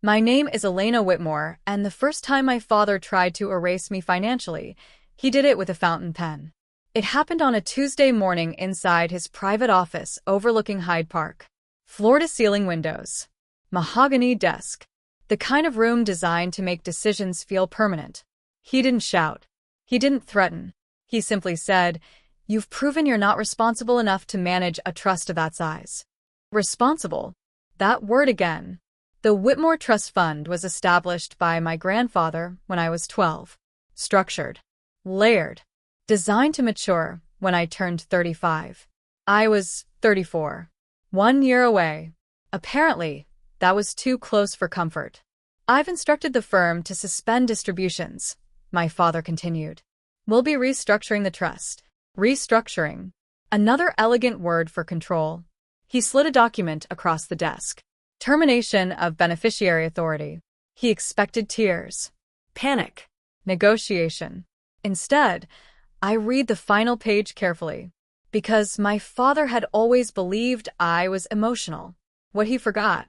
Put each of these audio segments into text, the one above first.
My name is Elena Whitmore, and the first time my father tried to erase me financially, he did it with a fountain pen. It happened on a Tuesday morning inside his private office overlooking Hyde Park. Floor-to-ceiling windows. Mahogany desk. The kind of room designed to make decisions feel permanent. He didn't shout. He didn't threaten. He simply said, "You've proven you're not responsible enough to manage a trust of that size." Responsible. That word again. The Whitmore Trust Fund was established by my grandfather when I was 12. Structured. Layered. Designed to mature when I turned 35. I was 34. 1 year away. Apparently, that was too close for comfort. "I've instructed the firm to suspend distributions," my father continued. "We'll be restructuring the trust." Restructuring. Another elegant word for control. He slid a document across the desk. Termination of beneficiary authority. He expected tears. Panic. Negotiation. Instead, I read the final page carefully. Because my father had always believed I was emotional. What he forgot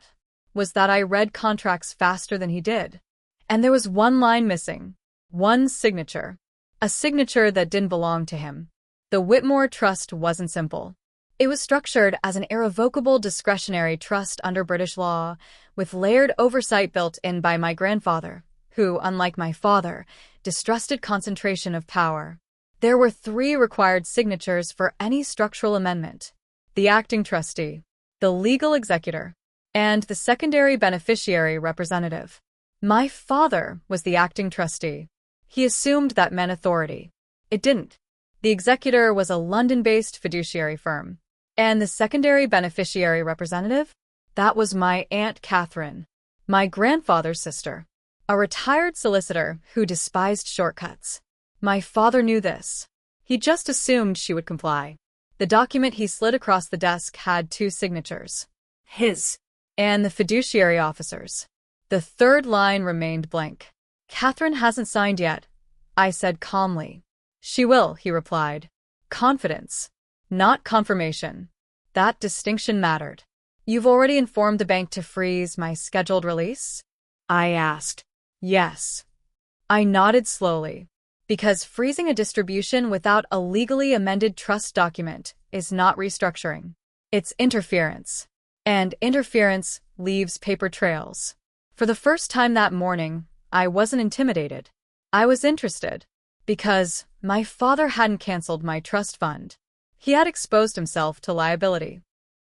was that I read contracts faster than he did. And there was one line missing. One signature. A signature that didn't belong to him. The Whitmore Trust wasn't simple. It was structured as an irrevocable discretionary trust under British law, with layered oversight built in by my grandfather, who, unlike my father, distrusted concentration of power. There were 3 required signatures for any structural amendment: the acting trustee, the legal executor, and the secondary beneficiary representative. My father was the acting trustee. He assumed that meant authority. It didn't. The executor was a London-based fiduciary firm. And the secondary beneficiary representative? That was my Aunt Catherine, my grandfather's sister, a retired solicitor who despised shortcuts. My father knew this. He just assumed she would comply. The document he slid across the desk had 2 signatures. His. And the fiduciary officer's. The 3rd line remained blank. "Catherine hasn't signed yet," I said calmly. "She will," he replied. Confidence. Not confirmation. That distinction mattered. "You've already informed the bank to freeze my scheduled release?" I asked. "Yes." I nodded slowly. Because freezing a distribution without a legally amended trust document is not restructuring. It's interference. And interference leaves paper trails. For the first time that morning, I wasn't intimidated. I was interested. Because my father hadn't canceled my trust fund. He had exposed himself to liability.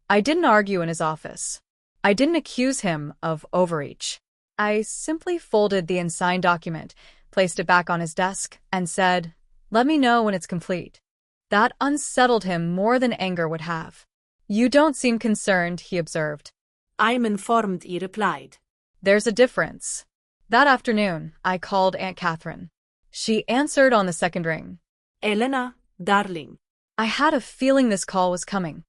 I didn't argue in his office. I didn't accuse him of overreach. I simply folded the unsigned document, placed it back on his desk, and said, "Let me know when it's complete." That unsettled him more than anger would have. "You don't seem concerned," he observed. "I'm informed," he replied. There's a difference. That afternoon, I called Aunt Catherine. She answered on the 2nd ring. "Elena, darling." I had a feeling this call was coming.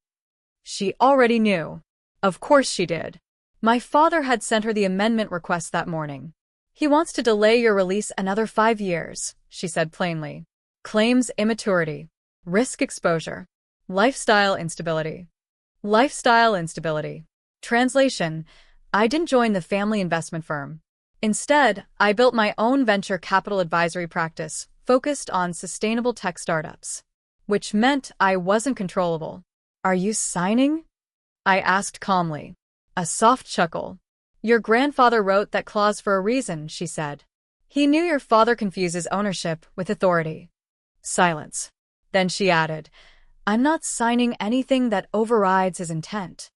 She already knew. Of course she did. My father had sent her the amendment request that morning. "He wants to delay your release another 5 years, she said plainly. Claims immaturity. Risk exposure. Lifestyle instability. Lifestyle instability. Translation: I didn't join the family investment firm. Instead, I built my own venture capital advisory practice focused on sustainable tech startups. Which meant I wasn't controllable. "Are you signing?" I asked calmly. A soft chuckle. "Your grandfather wrote that clause for a reason," she said. "He knew your father confuses ownership with authority." Silence. Then she added, "I'm not signing anything that overrides his intent."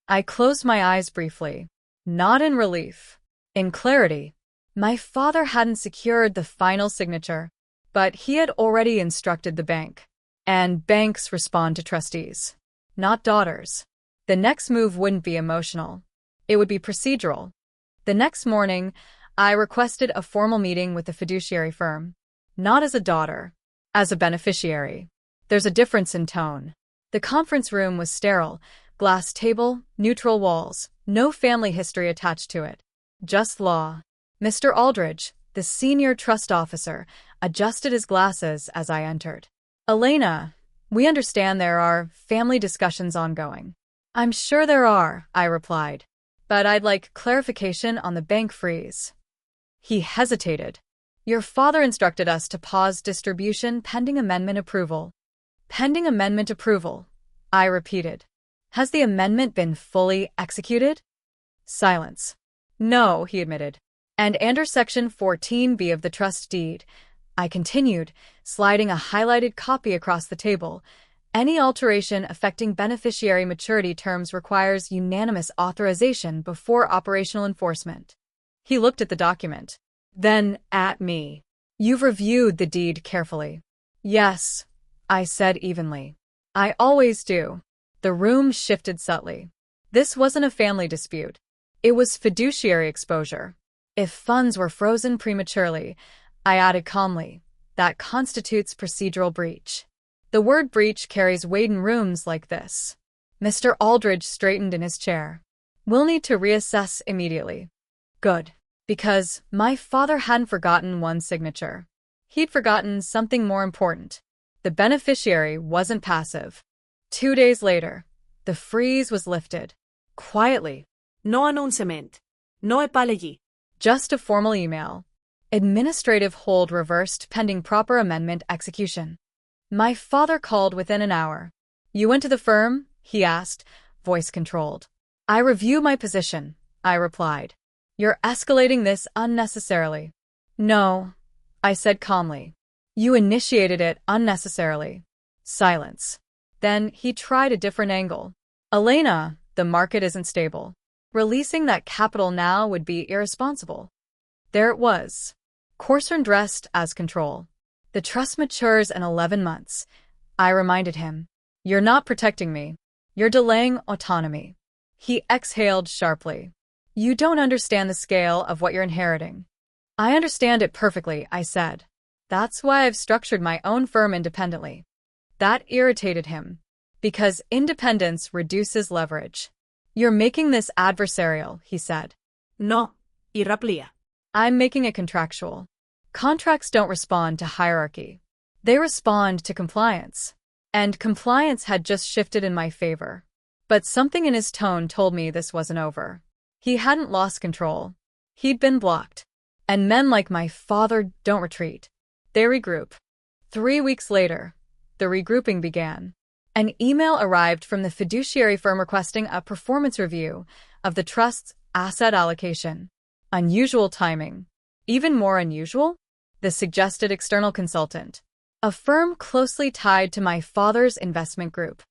I closed my eyes briefly. Not in relief. In clarity. My father hadn't secured the final signature, but he had already instructed the bank. And banks respond to trustees, not daughters. The next move wouldn't be emotional. It would be procedural. The next morning, I requested a formal meeting with the fiduciary firm. Not as a daughter, as a beneficiary. There's a difference in tone. The conference room was sterile, glass table, neutral walls, no family history attached to it. Just law. Mr. Aldridge, the senior trust officer, adjusted his glasses as I entered. "Elena, we understand there are family discussions ongoing." "I'm sure there are," I replied. but I'd like clarification on the bank freeze. He hesitated. Your father instructed us to pause distribution pending amendment approval. Pending amendment approval, I repeated. Has the amendment been fully executed? Silence. No, he admitted. And under Section 14B of the trust deed, I continued, sliding a highlighted copy across the table. Any alteration affecting beneficiary maturity terms requires unanimous authorization before operational enforcement. He looked at the document. Then at me. You've reviewed the deed carefully. Yes, I said evenly. I always do. The room shifted subtly. This wasn't a family dispute. It was fiduciary exposure. If funds were frozen prematurely, I added calmly, that constitutes procedural breach. The word breach carries weight in rooms like this. Mr. Aldridge straightened in his chair. We'll need to reassess immediately. Good. Because my father hadn't forgotten one signature. He'd forgotten something more important. The beneficiary wasn't passive. 2 days later, the freeze was lifted. Quietly. No announcement. No apology. Just a formal email. Administrative hold reversed pending proper amendment execution. My father called within an hour. You went to the firm? He asked, voice controlled. I review my position, I replied. You're escalating this unnecessarily. No, I said calmly. You initiated it unnecessarily. Silence. Then he tried a different angle. Elena, the market isn't stable. Releasing that capital now would be irresponsible. There it was. Coarser and dressed as control. The trust matures in 11 months. I reminded him. You're not protecting me. You're delaying autonomy. He exhaled sharply. You don't understand the scale of what you're inheriting. I understand it perfectly, I said. That's why I've structured my own firm independently. That irritated him. Because independence reduces leverage. You're making this adversarial, he said. No, irraplia. I'm making it contractual. Contracts don't respond to hierarchy. They respond to compliance. And compliance had just shifted in my favor. But something in his tone told me this wasn't over. He hadn't lost control. He'd been blocked. And men like my father don't retreat. They regroup. 3 weeks later, the regrouping began. An email arrived from the fiduciary firm requesting a performance review of the trust's asset allocation. Unusual timing. Even more unusual? The suggested external consultant. A firm closely tied to my father's investment group.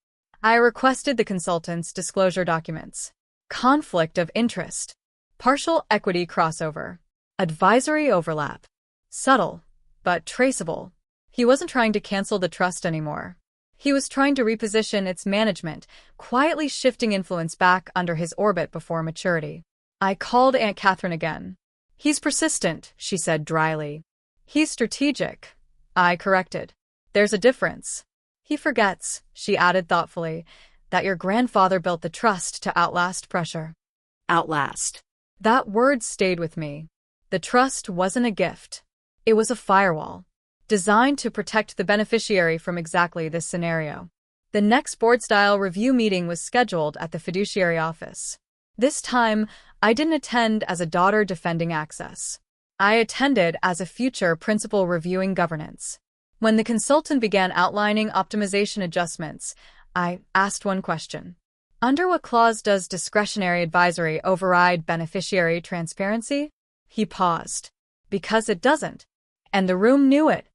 I requested the consultant's disclosure documents. Conflict of interest. Partial equity crossover. Advisory overlap. Subtle, but traceable. He wasn't trying to cancel the trust anymore. He was trying to reposition its management, quietly shifting influence back under his orbit before maturity. I called Aunt Catherine again. He's persistent, she said dryly. He's strategic, I corrected. There's a difference. He forgets, she added thoughtfully, that your grandfather built the trust to outlast pressure. Outlast. That word stayed with me. The trust wasn't a gift. It was a firewall, designed to protect the beneficiary from exactly this scenario. The next board-style review meeting was scheduled at the fiduciary office. This time, I didn't attend as a daughter defending access. I attended as a future principal reviewing governance. When the consultant began outlining optimization adjustments, I asked one question. Under what clause does discretionary advisory override beneficiary transparency? He paused. Because it doesn't. And the room knew it.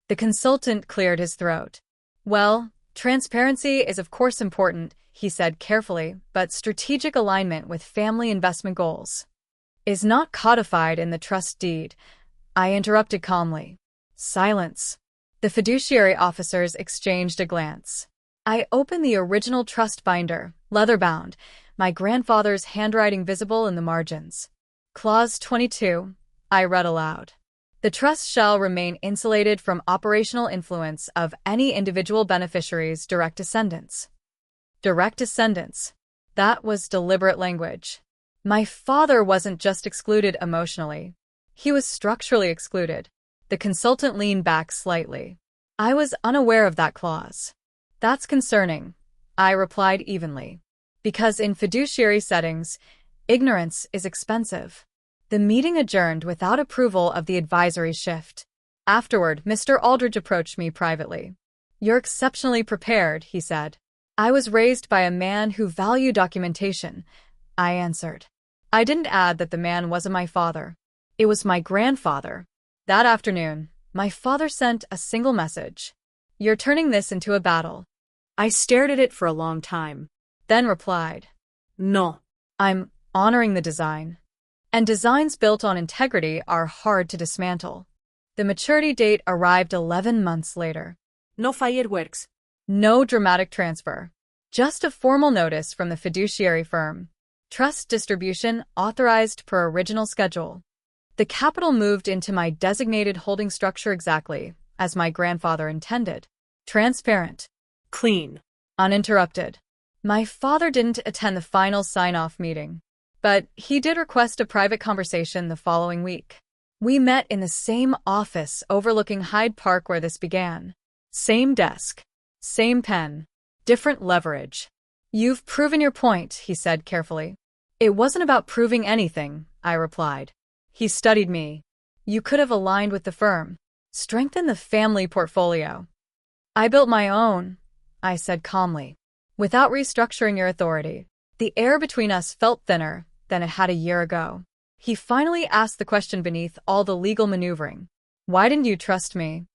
The consultant cleared his throat. Well, transparency is of course important, he said carefully, but strategic alignment with family investment goals is not codified in the trust deed. I interrupted calmly. Silence. The fiduciary officers exchanged a glance. I opened the original trust binder, leather-bound, my grandfather's handwriting visible in the margins. Clause 22, I read aloud. The trust shall remain insulated from operational influence of any individual beneficiary's direct descendants. Direct descendants. That was deliberate language. My father wasn't just excluded emotionally. He was structurally excluded. The consultant leaned back slightly. I was unaware of that clause. That's concerning, I replied evenly. Because in fiduciary settings, Ignorance is expensive. The meeting adjourned without approval of the advisory shift. Afterward, Mr. Aldridge approached me privately. "You're exceptionally prepared," he said. "I was raised by a man who valued documentation," I answered. I didn't add that the man wasn't my father. It was my grandfather. That afternoon, my father sent a single message. "You're turning this into a battle." I stared at it for a long time. Then replied, No. "I'm honoring the design." And designs built on integrity are hard to dismantle. The maturity date arrived 11 months later. No fireworks. No dramatic transfer. Just a formal notice from the fiduciary firm. Trust distribution authorized per original schedule. The capital moved into my designated holding structure exactly as my grandfather intended. Transparent. Clean. Uninterrupted. My father didn't attend the final sign-off meeting, but he did request a private conversation the following week. We met in the same office overlooking Hyde Park where this began. Same desk. Same pen. Different leverage. "You've proven your point," he said carefully. "It wasn't about proving anything," I replied. He studied me. "You could have aligned with the firm. Strengthen the family portfolio." "I built my own," I said calmly. "Without restructuring your authority." The air between us felt thinner than it had a year ago. He finally asked the question beneath all the legal maneuvering. "Why didn't you trust me?"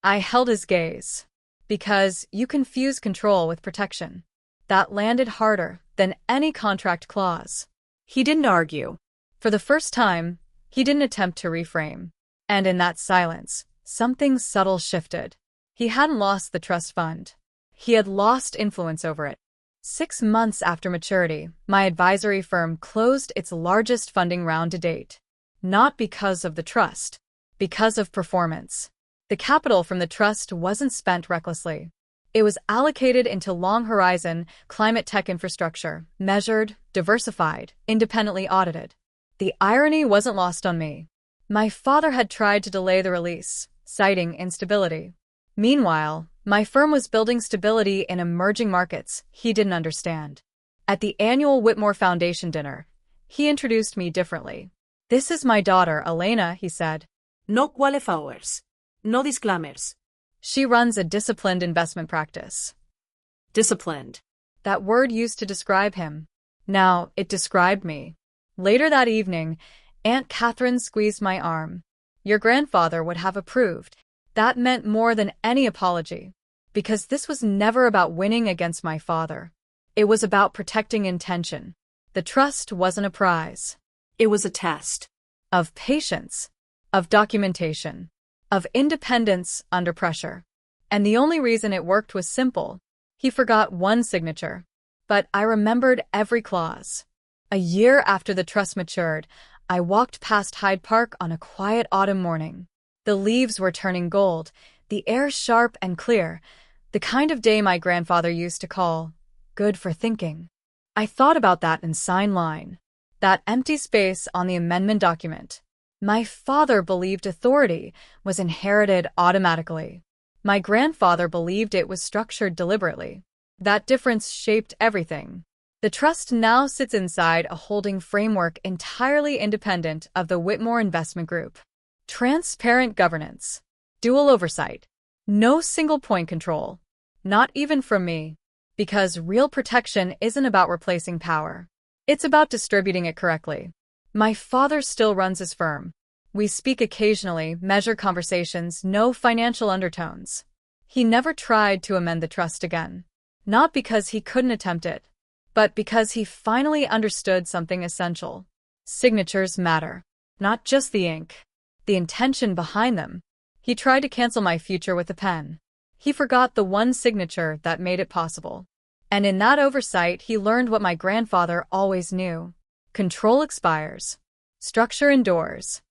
I held his gaze. "Because you confuse control with protection." That landed harder than any contract clause. He didn't argue. For the first time, he didn't attempt to reframe. And in that silence, something subtle shifted. He hadn't lost the trust fund. He had lost influence over it. 6 months after maturity, my advisory firm closed its largest funding round to date. Not because of the trust, because of performance. The capital from the trust wasn't spent recklessly. It was allocated into long-horizon, climate-tech infrastructure, measured, diversified, independently audited. The irony wasn't lost on me. My father had tried to delay the release, citing instability. Meanwhile, my firm was building stability in emerging markets he didn't understand. At the annual Whitmore Foundation dinner, he introduced me differently. "This is my daughter, Elena," he said. No qualifiers. No disclaimers. "She runs a disciplined investment practice." Disciplined. That word used to describe him. Now it described me. Later that evening, Aunt Catherine squeezed my arm. "Your grandfather would have approved." That meant more than any apology. Because this was never about winning against my father. It was about protecting intention. The trust wasn't a prize. It was a test. Of patience. Of documentation. Of independence under pressure. And the only reason it worked was simple. He forgot one signature. But I remembered every clause. A year after the trust matured, I walked past Hyde Park on a quiet autumn morning. The leaves were turning gold, the air sharp and clear, the kind of day my grandfather used to call good for thinking. I thought about that in sign line. That empty space on the amendment document. My father believed authority was inherited automatically. My grandfather believed it was structured deliberately. That difference shaped everything. The trust now sits inside a holding framework entirely independent of the Whitmore Investment Group. Transparent governance. Dual oversight. No single point control. Not even from me. Because real protection isn't about replacing power. It's about distributing it correctly. My father still runs his firm. We speak occasionally, measure conversations, no financial undertones. He never tried to amend the trust again. Not because he couldn't attempt it, but because he finally understood something essential. Signatures matter. Not just the ink. The intention behind them. He tried to cancel my future with a pen. He forgot the one signature that made it possible. And in that oversight, he learned what my grandfather always knew. Control expires. Structure endures.